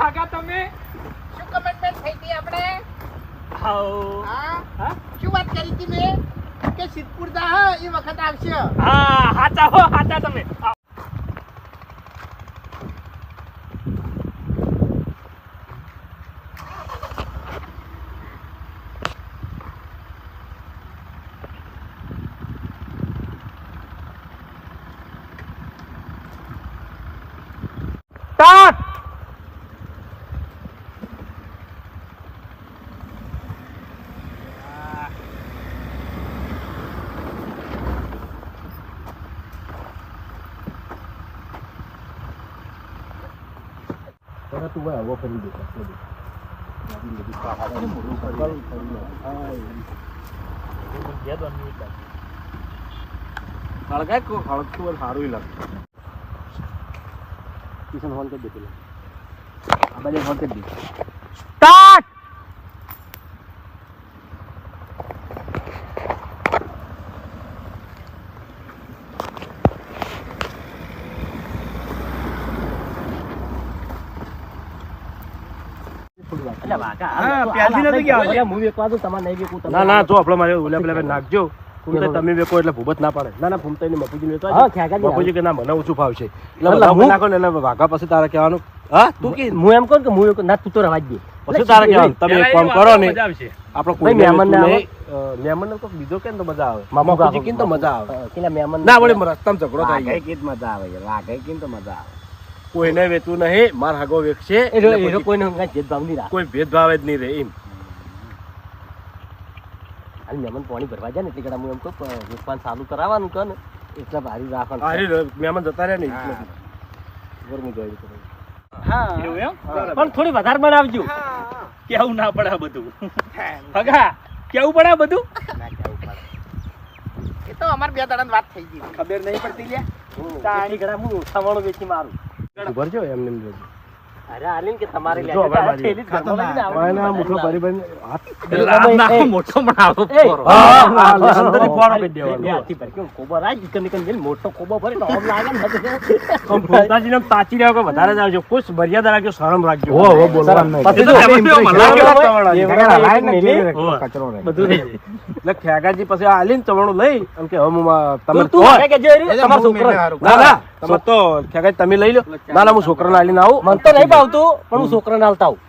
હાગા તમે શું કમિટમેન્ટ થઈ હતી આપણે? હા શું વાત કરી હતી મેં કે સિદ્ધપુર જા એ વખત આવશે. હા હાચા તમે સ્ટાર્ટ. તું ભાઈ હવો ફરી દે સારું લાગે કિશન ફોન કરી દે પેલા આ બાજુ ફોન કરી દે. સ્ટાર્ટ. ના જો આપણે મારે ઓલા પેલા નાખજો તમે વેકો એટલે ભૂબત ના પાડે. ના ફૂમતા મપુજી મપુજી કે ના મને ઓછું ફાવશે એટલે નાખો ને એટલે વાઘા પછી તારે કહેવાનું. હા તું કે હું એમ કહું કે હું ના તું તો રવા જ દે પછી તારે કહેવાનું તમે એક કામ કરો ને આપણો કોઈ મહેમાન કોક બીજો કે તો મજા આવે. મપુજી કે તો મજા આવે કેલા મહેમાન ના વળે રસ્તામાં ઝઘડો થાય કઈ કીત મજા આવે વાઘે કીત તો મજા આવે. કોઈને વેતું નહીં માર હાગો વેકશે એનો કોઈને ભેદભાવ નહીં રાખ કોઈ ભેદભાવ જ નહીં રહે એમ. હાલ મહેમાન પાણી ભરવા જાય ને એટલે હું એમ કહું વેચવાનું ચાલુ કરાવવાનું કહે ને એટલે ભારી રાખવાનું. મહેમાન જતા રહ્યા ને ગરમી જોઈ પણ થોડી વધારે બનાવજો. કેવું ના પડે આ બધું. હગા કેવું પડે આ બધું. એ તો અમાર બે દાડાની વાત થઈ ગઈ ખબર નહીં પડતી લ્યા. તાણી ઘડા હું સવાણું વેચી મારું ભરજો એમને અરે આલીન કે તમારે લે જો હવે મારી. થેલી જ ઘરમાં લઈને આવવાનું. મોટો ભરી ભરી હાથ મોટો બનાવો. અંદરથી ફોડો કરી દેવાનો. બે હાથી ભર કેમ કોબો રાજ નીકળ નીકળ મોટો કોબો ભરે તો આમ લાગે ને ફોટાજીને તાચી રહ્યો કે વધારે જ આવજો કુછ મર્યાદા રાખજો શરમ રાખજો. હો બોલવાનું નહીં. પછી તો કચરો રહે બધું એટલે ખેગાજી પછી આલીને ચવાણું લઈ અને કે હવે તમે તું અરે કે જે તમારો છોકરો ના તમે તો ખેગાજી તમે લઈ લો. ના હું છોકરાને આલીને આવું. મને તો નહીં ભાવતું પણ હું છોકરાને આલતા આવું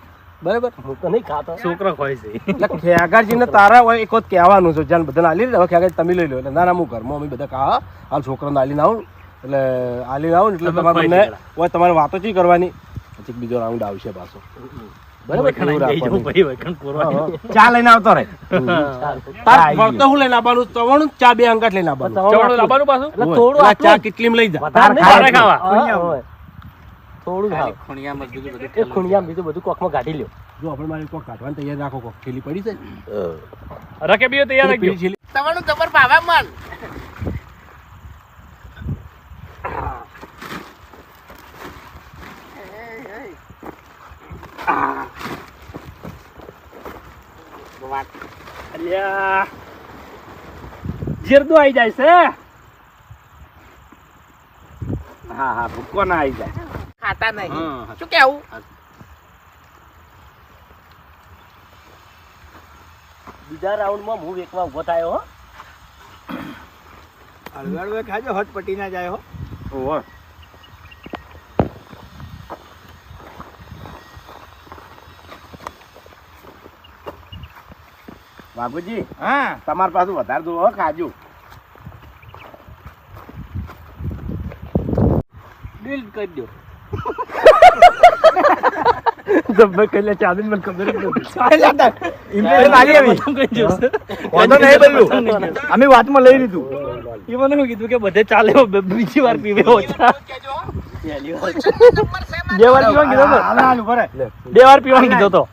બરાબર. હું તો નહીં ખાતો છોકરો ખોય છે. એટલે ખેગાજીને તારા હોય એક વખત કહેવાનું છે જ્યાં બધાને આલી હવે ખેગાજી તમે લઈ લો. એટલે ના હું ઘરમાં અમે બધા કહા હાલ છોકરાને આલીને આવું એટલે આલીને આવું એટલે તમારે બંને હોય તમારે વાતો ચી કરવાની પછી બીજો રાઉન્ડ આવશે પાછો બરાબર. ચા લઈને આવતો રહે તાર ફરતો હું લઈને આવવાનું ચવાણું ચા બે અંગાટ લઈને આવવાનું. ચવાણું લાવવાનું પાછું. એટલે થોડું એટલે ચા કેટલી લઈ જા વધારે ખાવા. થોડું ખાવ એ ખૂણિયામાં બીજું બધું કોકમાં કાઢી લ્યો. જો આપણે મારી કોક કાઢવાની તૈયાર રાખો કોક થેલી પડી છે રકેબીઓ તૈયાર રાખજો. તમારું જબર ભાવે મન. અલ્યા જીરદો આવી જાય છે. હા ભૂકો ના આવી જાય. ખાતા નહીં શું કેવું? બીજા રાઉન્ડમાં હું વેકવા ઉભો થયો હો. હળવે ખાજો હટ પટી ના જાય હો. ઓહો બાબુજી હા તમારી પાસે વધારે દો ખાજો. ડીલ કરી દો. જબ્બર કઈલે ચાદીન મને ખબર જ નથી. અમે વાતમાં લઈ લીધું. એ મને શું કીધું કે બધે ચાલે બીજી વાર પીવે ઓછા. બે વાર પીવાનું કીધો તો. 2 વાર પીવાનું કીધો તો.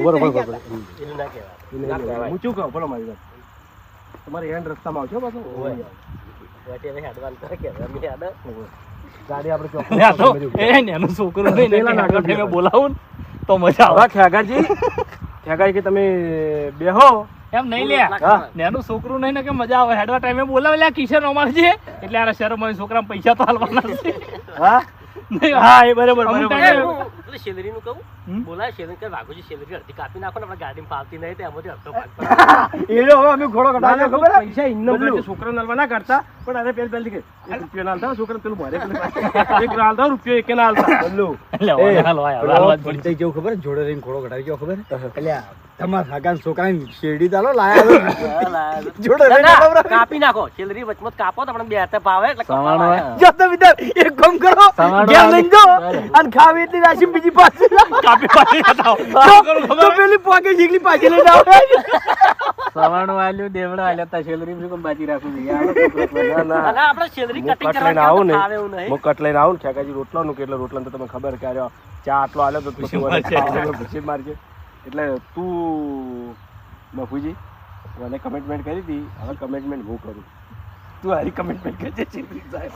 બરોબર હું શું કહું બોલો મારી વાત તમારે હેન્ડ રસ્તામાં આવજો પાછું વાટી હવે હેડવાન કરે કે અમે હેડ ગાડી આપણે ચોક આ તો એ નાનું છોકરું નહીં ને આગળ ટાઈમે બોલાવું ને તો મજા આવે. ખેગાજી કે તમે બેહો એમ નહીં લે નાનું છોકરું નહીં ને કે મજા આવે હેડવા ટાઈમે બોલાવે લે કિશન અમારજી એટલે આ શહેરમાં છોકરા પૈસા તો હાલવાના છે. હા નહીં, હા એ બરાબર અમુક બરાબર ટાઈમે એટલે સેલરી નું કહું બોલાય સેલરી કે વાઘુજી સેલરી અડધી કાપી નાખો ને આપણે ગાડીમાં પાવતી નહીં તો એમાંથી અડધો ભાગ પડે. એ જો હવે અમે ઘોડો કઢાવ્યો ખબર હે? પૈસા ઇન્નો બદલે છોકરા નાલવા ના કરતા પણ અરે પેલી કે 1 રૂપિયો ના આલતા છોકરા પેલું ભરે પેલું 1 ના આલતા રૂપિયો 1 ના આલતા બલ્લુ એટલે હવે હાલવા આવે, હાલવા જ પડી. જેવું ખબર જોડે રહીને ઘોડો કઢાવી ગયો ખબર એટલે તમારા સાગા છોકરાને શેરડી દાલો લાયા જોડે રહીને ખબર કાપી નાખો સેલરી વચમાં કાપો તો આપણે બે હાથે ભાવે એટલે સવાણો હે. જો તો વિચાર એક કામ કરો સવાણો ઘેર આલુ. લઈ જાઓ અને ખાવી એટલી રાશિ બીજી પાસે કાપી પાડી બતાવો. તો પેલી પોકે જીગલી પાછી લઈને આવે સવાણું આલ્યું દેવડો આલ્યા તા સેલરી બી કોણ બાજી રાખું છું યાર. અને આપણે સેલરી હું કટિંગ કટ લઈને આવું ને ફાવે એવું નહીં. હું કટ લઈને આવું ને ખેકાજી રોટલાનું કેટલો રોટલા તો તમને ખબર કે આર્યો ચા આટલો આલ્યો તો પછી ભૂસી મારજે એટલે તું મફુજી મને કમિટમેન્ટ કરી હતી હવે કમિટમેન્ટ હું કરું તું હારી કમિટમેન્ટ કરજે ચીપરી સાહેબ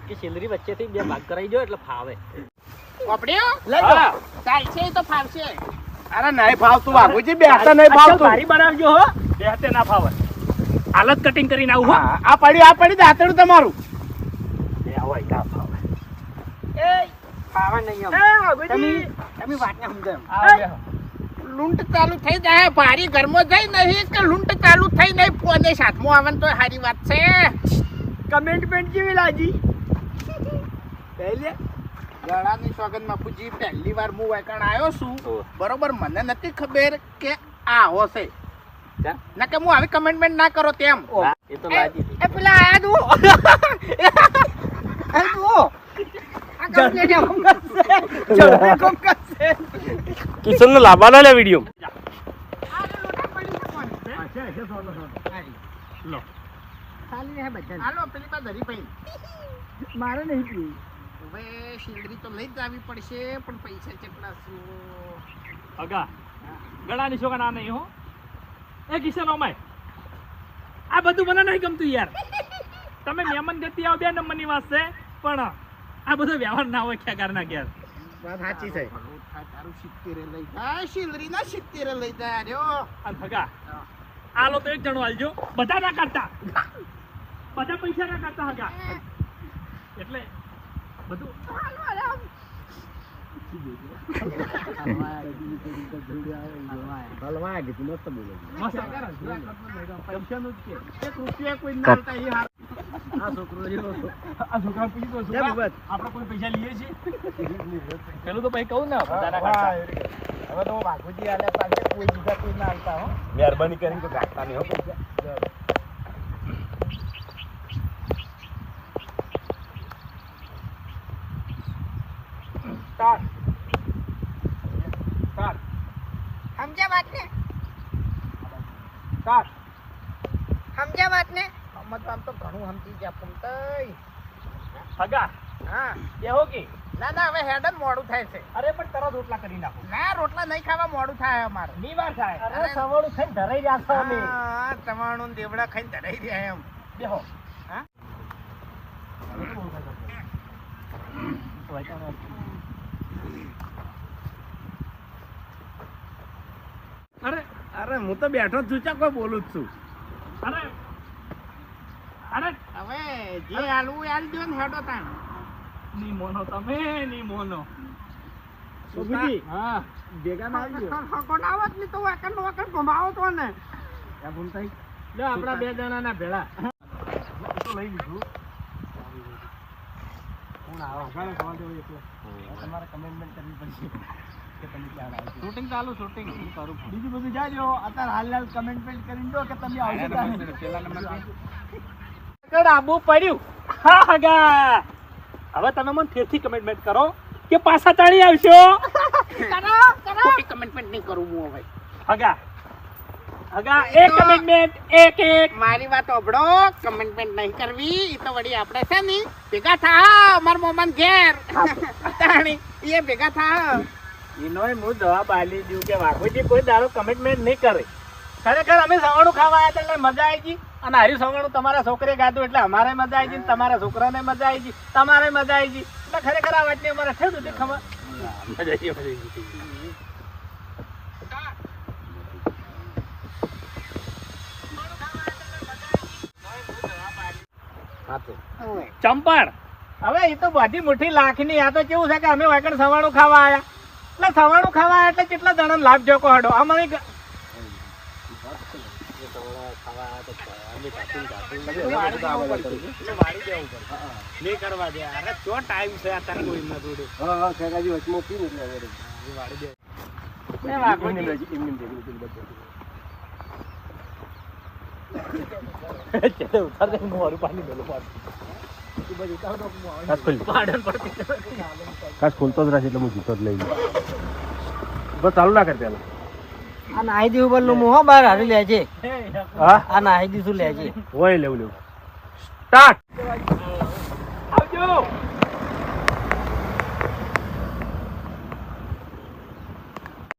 કે સેલરી વચ્ચેથી બે ભાગ કરાઈ દો એટલે ફાવે. વાપડ્યો લઈ હા. ચાલશે તો ફાવશે. અરે નહીં ભાવતું બાપુજી બે હાથે નહીં અચ્છા, ભાવતું ભારી બનાવજો હો બે હાથે ના ફાવે. હાલત કટિંગ કરીને આવું હો. આ પડી દાંતડું તમારું બે આવો અહીં ના ફાવે. ફાવા નહીં તમે વાતને સમજાય આ બે. લૂંટ ચાલુ થઈ જાય ભારી ઘરમાં જઈ નહીં કે લૂંટ ચાલુ થઈ નહીં પોને સાથમાં આવે તો સારી વાત છે. કમિટમેન્ટ કેવી લાગી પહેલે ગળાની સોગંદમાં પૂજી પહેલી વાર હું વાયકણ આવ્યો છું બરોબર મને નથી ખબર કે આ આવો છે ના કે હું આવી કમેન્ટમેન્ટ ના કરો તેમ એ તો લાગી હતી. એ પેલા આયા જુઓ આ જુઓ આ કમ્પ્લેટ એમ કરશે જલ્દી કોમ કરશે કિશન નો લાવવાના લે વિડીયો આ લોટા પડી છે કોણ લો. ખાલી હે બધા હાલો પેલી બા ધરી પઈ મારે નહીં પી હવે શીલડી તો લઈ જ આવી પડશે પણ પૈસા કેટલા શું અગા ગળાની છોકરા ના નહીં હો એ કિશન ઓમાય આ બધું મને નહીં ગમતું યાર. તમે મહેમાન ગતિ આવો બે નંબરની વાત છે પણ આ બધો વ્યવહાર ના હોય ખેગારના ઘેર. વાત સાચી છે તારું 70 લઈ જા શીલડી ના 70 લઈ જા રહ્યો અને ભગા આલો તો એક જણો આલજો બધા ના કાઢતા બધા પૈસા ના કાઢતા હગા એટલે બધું હલવા કીધું મસ્ત બોલે મસ્ત પૈસાનું જ કે. એક રૂપિયા કોઈ ના આલતા એ હાર આ છોકરા પૂછી તો છોકરા, આપણે કોઈ પૈસા લઈએ છીએ પેલું તો ભાઈ કહું ને બધા ના કાઢતા. હવે તો બાગુજી આલ્યા પાસે કોઈ બીજા કોઈ ના આલતા હો મહેરબાની કરીને તો ગાતા નહીં હો પૈસા સમજ્યા વાત ને સ્ટાર્ટ સમજ્યા વાત ને સમજવાનું તો ઘણું સમજી ગયા પૂમતઈ હગા હા એવો કે ના ના હવે હેડન મોડું થાય છે અરે પણ તરત રોટલા કરી નાખો. ના રોટલા નહીં ખાવા મોડું થાય અમારે ની વાર થાય. અરે સવાળું થઈને ધરાઈ રહ્યા છો અમે. હા તમારું દેવડા ખાઈને ધરાઈ રહ્યા એમ બેહો. હા અરે અરે હું તો બેઠો જ છું ચા કોઈ બોલું જ છું અરે અરે હવે જે હાલવું એ હાલ દો ને હેડો તાણ ની મોનો તમે ની મોનો. બાબુજી હા ભેગા ના આવજો કોનાવત ની તો વાકણ નો વાકણ ઘુમાવો તો ને ત્યાં ભૂમતાઈ લે આપણા બે જણા ના ભેળા તો લઈ લીધું કોણ આવો ઘરે સવાલ દેવો એટલે તમારે કમેન્ટમેન્ટ કરવી પડશે કે તમે ક્યાં આવશો શૂટિંગ ચાલુ શૂટિંગ કરું બીજું બધું જાજો અત્યારે હાલ કમેન્ટમેન્ટ કરીને દો કે તમે આવશો પેલા નંબર આબુ પડ્યું. હા હગા હવે તમે મને ફેરથી કમેન્ટમેન્ટ કરો કે પાછા તાળી આવશો. ખોટી કમેન્ટમેન્ટ નહીં કરું હું હવે હગા હગા એક કમેન્ટમેન્ટ એક એક મારી વાત ઓબળો કમેન્ટમેન્ટ નહીં કરવી એ તો વળી આપણે છે ને ભેગા થા માર મોમાન ઘેર તાણી એ ભેગા થા એનો હું જવાબ આલી દઉં કે વાઘોજી કોઈ દારો કમિટમેન્ટ નહીં કરે ખરેખર અમે સવાણું ખાવા આવ્યા હતા એટલે મજા આવી ગઈ અને હાર્યું સવાણું તમારા છોકરે ગાધું એટલે અમારે મજા આવી ગઈ ને તમારા છોકરાને મજા આવી ગઈ તમારે મજા આવી ગઈ એટલે ખરેખર આ વાતની અમારે થઈ સુધી ખબર ચંપણ હવે એ તો બધી મુઠ્ઠી લાખની આ તો કેવું છે કે અમે વાકણ સવાણું ખાવા આવ્યા એટલે સવાણું ખાવા આવ્યા એટલે કેટલા જણા લાભ જોકો હડો અમારે નહીં કરવા દે અરે ચો ટાઈમ છે અત્યારે કોઈ ના જોડે હા ખેગાજી વચમાં પીને એટલે હવે વાળી દે કાચ ખોલતો જ રાખે એટલે હું જીતો જ લઈ લઉં બસ ચાલુ ના કર પેલા આ નાહી દીધું બોલું હું હો બહાર હારી લે છે હા આ નાહી દીધું લે છે હોય લેવું સ્ટાર્ટ આવજો